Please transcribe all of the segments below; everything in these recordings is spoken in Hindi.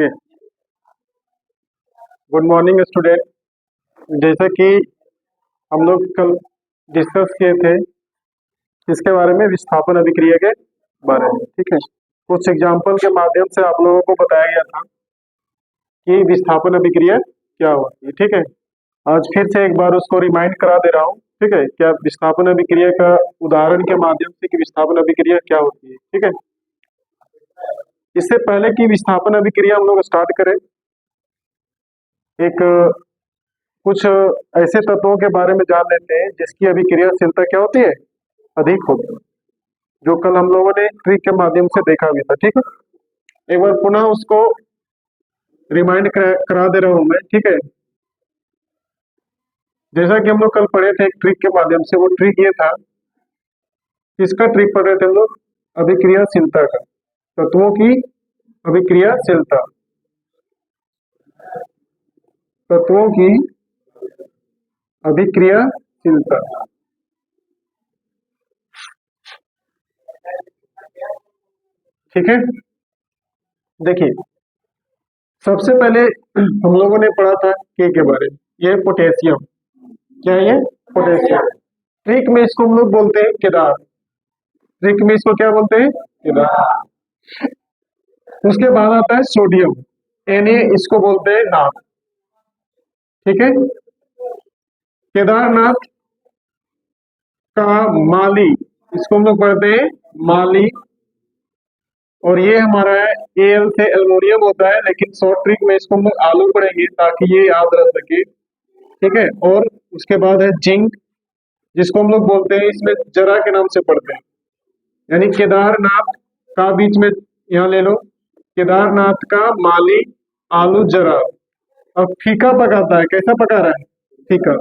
चलिए, गुड मॉर्निंग स्टूडेंट। जैसा कि हम लोग कल डिस्कस किए थे इसके बारे में, विस्थापन अभिक्रिया के बारे में, ठीक है। कुछ एग्जाम्पल के माध्यम से आप लोगों को बताया गया था कि विस्थापन अभिक्रिया क्या होती है, ठीक है। आज फिर से एक बार उसको रिमाइंड करा दे रहा हूँ, ठीक है। क्या विस्थापन अभिक्रिया का उदाहरण के माध्यम से कि विस्थापन अभिक्रिया क्या होती है, ठीक है। इससे पहले कि विस्थापन अभिक्रिया हम लोग स्टार्ट करें, एक कुछ ऐसे तत्वों के बारे में जान लेते हैं जिसकी अभिक्रियाशीलता क्या होती है, अधिक होती है, जो कल हम लोगों ने ट्रिक के माध्यम से देखा भी था, ठीक है। एक बार पुनः उसको रिमाइंड करा दे रहा हूं मैं, ठीक है। जैसा कि हम लोग कल पढ़े थे एक ट्रिक के माध्यम से, वो ट्रिक ये था, किसका ट्रिक पढ़ रहे थे हम लोग, अभिक्रियाशीलता का, तत्वों की अभिक्रियाशीलता, तत्वों की अभिक्रियाशीलता, ठीक है। देखिए, सबसे पहले हम लोगों ने पढ़ा था के बारे में, ये पोटेशियम, क्या है ये, पोटेशियम। ट्रिक में इसको हम लोग बोलते हैं केदार, ट्रिक में इसको क्या बोलते हैं, केदार। उसके बाद आता है सोडियम, Na, इसको बोलते हैं नाथ, ठीक है। केदारनाथ का माली, इसको हम लोग पढ़ते हैं माली, और ये हमारा है Al से एल्युमिनियम होता है, लेकिन शॉर्ट ट्रिक में इसको हम लोग आलू पढ़ेंगे ताकि ये याद रह सके, ठीक है। और उसके बाद है जिंक, जिसको हम लोग बोलते हैं, इसमें जरा के नाम से पढ़ते हैं, यानी केदारनाथ का बीच में यहाँ ले लो, केदारनाथ का माली आलू जरा। अब फीका पकाता है, कैसा पका रहा है, फीका।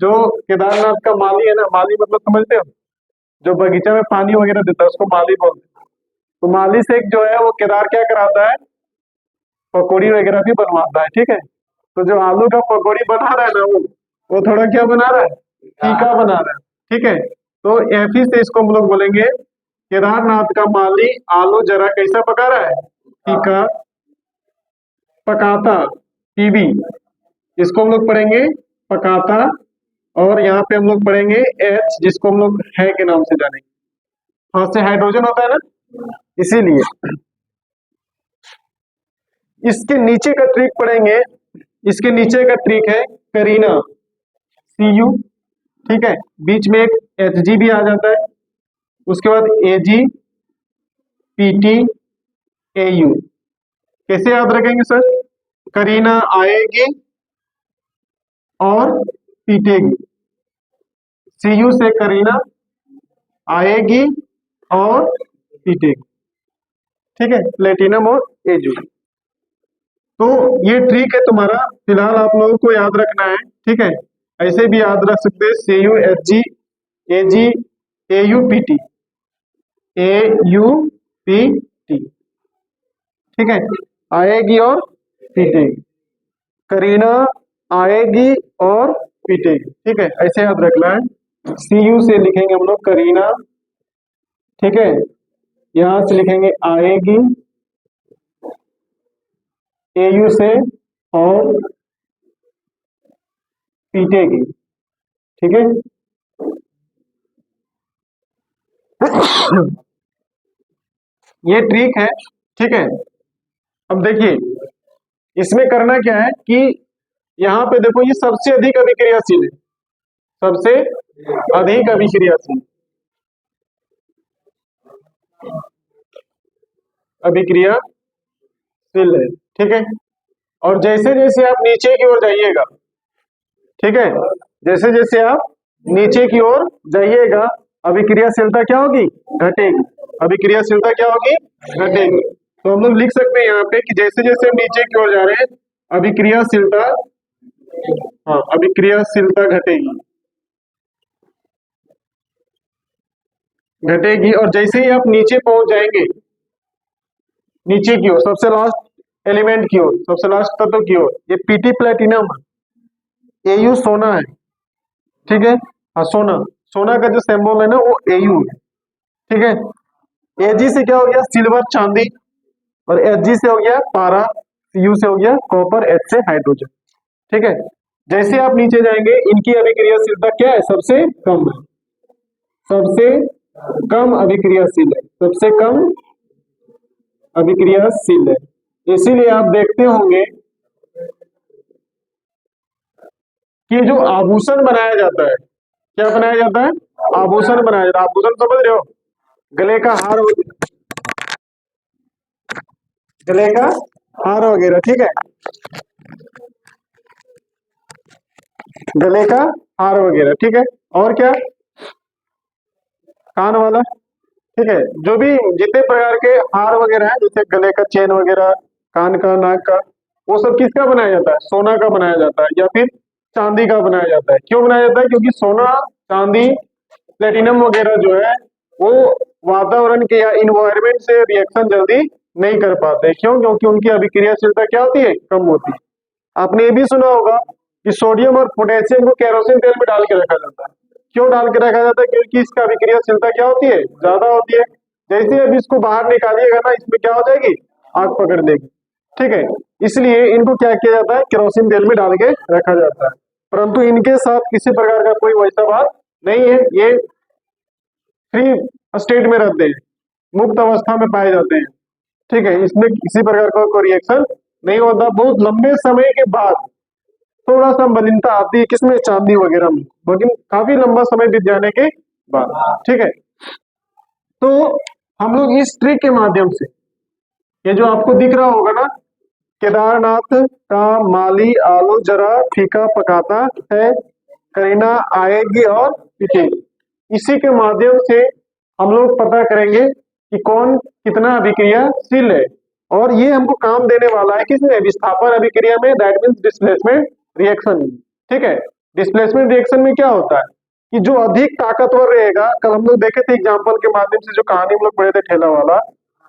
जो केदारनाथ का माली है ना, माली मतलब समझते हो, जो बगीचा में पानी वगैरह देता है उसको माली बोलते हैं। तो माली से जो है वो केदार क्या कराता है, पकौड़ी वगैरह भी बनवाता है, ठीक है। तो जो आलू का पकौड़ी बना रहा है ना, वो थोड़ा क्या बना रहा है, फीका बना रहा है, ठीक है। तो ऐसी से इसको हम लोग बोलेंगे केदारनाथ का माली आलू जरा कैसा पका रहा है, फीका पकाता, पीबी, इसको हम लोग पढ़ेंगे पकाता। और यहाँ पे हम लोग पढ़ेंगे एच, जिसको हम लोग है के नाम से जानेंगे, हाथ से हाइड्रोजन होता है ना, इसीलिए। इसके नीचे का ट्रिक पढ़ेंगे, इसके नीचे का ट्रिक है करीना, Cu, ठीक है। बीच में एक Hg भी आ जाता है, उसके बाद Ag, Pt, Au। कैसे याद रखेंगे सर, करीना आएगी और पीटेगी, Cu से करीना आएगी और पीटेगी, ठीक है, प्लेटिनम और Ag। तो ये ट्रिक है तुम्हारा, फिलहाल आप लोगों को याद रखना है, ठीक है। ऐसे भी याद रख सकते हैं, Cu, Hg, Ag, Au, Pt, Au, Pt, ठीक है। आएगी और पीटेगी, करीना आएगी और पीटेगी, ठीक है, ऐसे याद रखना है। Cu से लिखेंगे हम लोग करीना, ठीक है। यहां से लिखेंगे आएगी, Au से और पीटेगी, ठीक है। ये ट्रिक है, ठीक है। अब देखिए इसमें करना क्या है कि यहाँ पे देखो, ये सबसे अधिक अभिक्रियाशील है, सबसे अधिक अभिक्रियाशील, अभिक्रियाशील है, ठीक है। और जैसे जैसे आप नीचे की ओर जाइएगा, ठीक है, जैसे जैसे आप नीचे की ओर जाइएगा, अभिक्रियाशीलता क्या होगी, घटेगी, अभिक्रियाशीलता क्या होगी, घटेगी। तो हम लोग लिख सकते हैं यहाँ पे कि जैसे जैसे हम नीचे की ओर जा रहे हैं, अभिक्रियाशीलता, हाँ, अभिक्रियाशीलता घटेगी, घटेगी। और जैसे ही आप नीचे पहुंच जाएंगे, नीचे की ओर, सबसे लास्ट एलिमेंट की ओर, सबसे लास्ट तत्व की ओर, ये पीटी प्लेटिनम, Au सोना है, ठीक है। हाँ, सोना, सोना का जो सिंबल है ना वो Au है, ठीक है। Ag से क्या हो गया, सिल्वर चांदी, और Hg से हो गया पारा, Cu से हो गया कॉपर, H से हाइड्रोजन। ठीक है, जैसे आप नीचे जाएंगे इनकी अभिक्रियाशीलता क्या है, सबसे कम है, सबसे कम अभिक्रियाशील है, सबसे कम अभिक्रियाशील है। इसीलिए आप देखते होंगे कि जो आभूषण बनाया जाता है, क्या बनाया जाता है, आभूषण बनाया जाता है। आभूषण समझ रहे हो, गले का हार वगैरह, गले का हार वगैरह, ठीक है, गले का हार वगैरह, ठीक है, और क्या, कान वाला, ठीक है, जो भी जितने प्रकार के हार वगैरह है, जैसे गले का चेन वगैरह, कान का, नाक का, वो सब किसका बनाया जाता है, सोना का बनाया जाता है या फिर चांदी का बनाया जाता है। क्यों बनाया जाता है, क्योंकि सोना, चांदी, प्लेटिनम वगैरह जो है वो वातावरण के या इन्वायरमेंट से रिएक्शन जल्दी नहीं कर पाते। क्यों, क्योंकि उनकी अभिक्रियाशीलता क्या होती है, कम होती है। आपने ये भी सुना होगा कि सोडियम और पोटेशियम को केरोसिन तेल में डाल के रखा जाता है। क्यों डाल के रखा जाता है, क्योंकि इसका अभिक्रियाशीलता क्या होती है, ज्यादा होती है। जैसे अब इसको बाहर निकालिएगा ना, इसमें क्या हो जाएगी, आग पकड़ लेगी। ठीक है, इसलिए इनको क्या किया जाता है, केरोसिन तेल में डाल के रखा जाता है। परंतु इनके साथ किसी प्रकार का कोई वैसा बात नहीं है, ये फ्री स्टेट में रहते हैं, मुक्त अवस्था में पाए जाते हैं। ठीक है, इसमें किसी प्रकार का कोई रिएक्शन नहीं होता। बहुत लंबे समय के बाद थोड़ा सा मलिनता आती है, किसमें, चांदी वगैरह में, लेकिन काफी लंबा समय बीत जाने के बाद। ठीक है, तो हम लोग इस ट्रिक के माध्यम से, ये जो आपको दिख रहा होगा ना, केदारनाथ का माली आलू जरा फीका पकाता है, करीना आएगी और पिटेगी, इसी के माध्यम से हम लोग पता करेंगे कि कौन कितना अभिक्रियाशील है। और ये हमको काम देने वाला है किसमें, विस्थापन अभिक्रिया में, दैट मीन्स डिस्प्लेसमेंट रिएक्शन। ठीक है, डिस्प्लेसमेंट रिएक्शन में क्या होता है कि जो अधिक ताकतवर रहेगा, कल हम लोग देखे थे एग्जाम्पल के माध्यम से, जो कहानी हम लोग पढ़े थे ठेला वाला,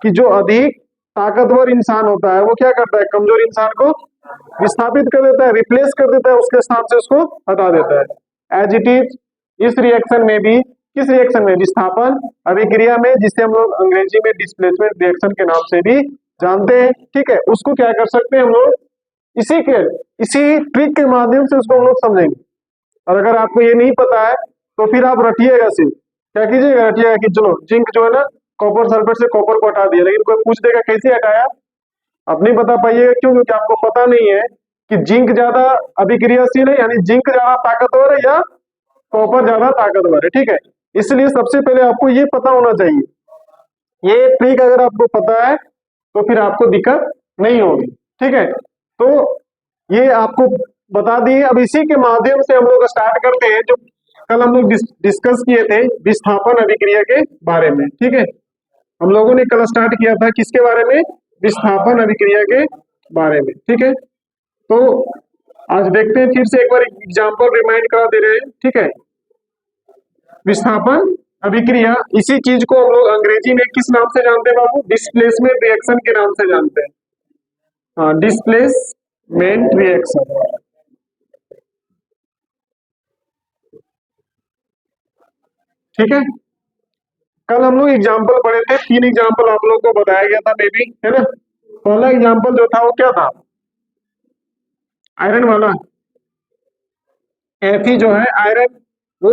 कि जो अधिक ताकतवर इंसान होता है वो क्या करता है, कमजोर इंसान को विस्थापित कर देता है, रिप्लेस कर देता है, उसके स्थान से उसको हटा देता है। एज इट इज इस रिएक्शन में भी, किस रिएक्शन में, विस्थापन अभिक्रिया में, जिसे हम लोग अंग्रेजी में डिस्प्लेसमेंट रिएक्शन के नाम से भी जानते हैं। ठीक है, उसको क्या कर सकते हैं हम लोग, इसी ट्रिक के माध्यम से उसको हम लोग समझेंगे। और अगर आपको ये नहीं पता है तो फिर आप रटिएगा सिर्फ, क्या कीजिएगा, रटिएगा कि चलो जिंक जो है ना, कॉपर सल्फेट से कॉपर को हटा दिया, लेकिन कोई पूछ देगा कैसे हटाया, आप नहीं बता पाइएगा। क्यों, क्योंकि आपको पता नहीं है कि जिंक ज्यादा अभिक्रियाशील है, यानी जिंक ज्यादा ताकतवर है या कॉपर ज्यादा ताकतवर है। ठीक है, इसलिए सबसे पहले आपको ये पता होना चाहिए। ये ट्रिक अगर आपको पता है तो फिर आपको दिक्कत नहीं होगी। ठीक है, तो ये आपको बता दिए। अब इसी के माध्यम से हम लोग स्टार्ट करते हैं जो कल हम लोग डिस्कस किए थे, विस्थापन अभिक्रिया के बारे में। ठीक है, हम लोगों ने कल स्टार्ट किया था किसके बारे में, विस्थापन अभिक्रिया के बारे में। ठीक है, तो आज देखते हैं, फिर से एक बार एग्जांपल रिमाइंड करा दे रहे हैं। ठीक है, विस्थापन अभिक्रिया, इसी चीज को हम लोग अंग्रेजी में किस नाम से जानते हैं बाबू, डिस्प्लेसमेंट रिएक्शन के नाम से जानते हैं। हाँ, डिस्प्लेसमेंट रिएक्शन। ठीक है, कल हम लोग एग्जाम्पल पढ़े थे, 3 एग्जाम्पल आप लोग को बताया गया था, मे बी, है ना। पहला एग्जाम्पल जो था वो क्या था, आयरन वाला। Fe जो है आयरन, वो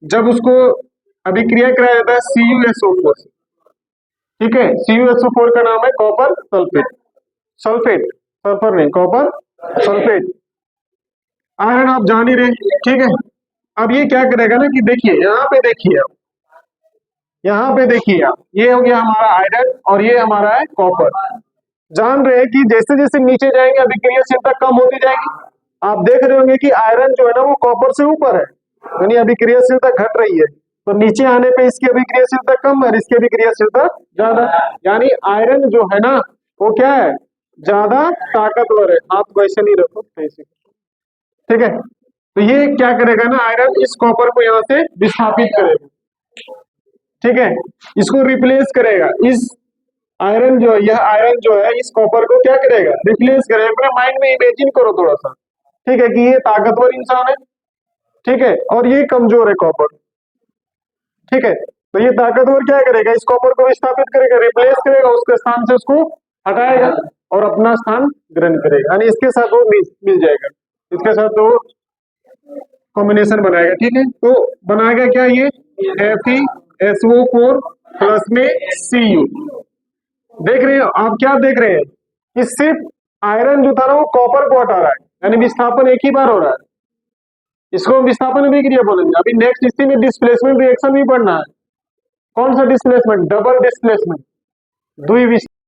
जब उसको अभिक्रिया कराया जाता है CuSO4 से। ठीक है, CuSO4 का नाम है कॉपर सल्फेट, सल्फेट, सल्फर नहीं, कॉपर सल्फेट। आयरन आप जान ही रहे। ठीक है, अब ये क्या करेगा ना कि देखिए यहाँ पे, देखिए आप यहाँ पे देखिए आप, ये हो गया हमारा आयरन और ये हमारा है कॉपर। जान रहे हैं कि जैसे जैसे नीचे जाएंगे अभिक्रियाशीलता कम होती जाएगी। आप देख रहे होंगे कि आयरन जो है ना वो कॉपर से ऊपर है, यानी अभिक्रियाशीलता घट रही है। तो नीचे आने पे इसकी अभिक्रियाशीलता कम है, इसकी अभिक्रियाशीलता ज्यादा, यानी आयरन जो है ना वो क्या है, ज्यादा ताकतवर है। आप वैसे नहीं रखो ऐसे। ठीक है, तो ये क्या करेगा ना, आयरन इस कॉपर को यहाँ से विस्थापित करेगा। ठीक है, इसको रिप्लेस करेगा, इस आयरन जो है, यह आयरन जो है इस कॉपर को क्या करेगा, रिप्लेस करेगा। अपने माइंड में इमेजिन करो थोड़ा सा। ठीक है, कि ये ताकतवर इंसान है, ठीक है, और ये कमजोर है कॉपर। ठीक है, तो ये ताकतवर क्या करेगा, इस कॉपर को विस्थापित करेगा, रिप्लेस करेगा, उसके स्थान से उसको हटाएगा। और अपना स्थान ग्रहण करेगा, यानी इसके साथ वो मिल जाएगा, इसके साथ वो कॉम्बिनेशन बनाएगा। ठीक है, तो बनाएगा क्या ये FeSO4 प्लस में Cu। देख रहे हैं आप, क्या देख रहे हैं कि सिर्फ आयरन जो था ना वो कॉपर को हटा रहा है, यानी विस्थापन एक ही बार हो रहा है। इसको हम विस्थापन अभिक्रिया बोलेंगे। अभी नेक्स्ट इसी में डिस्प्लेसमेंट रिएक्शन भी पढ़ना है। कौन सा डिस्प्लेसमेंट? Double displacement, द्विविस्थापन।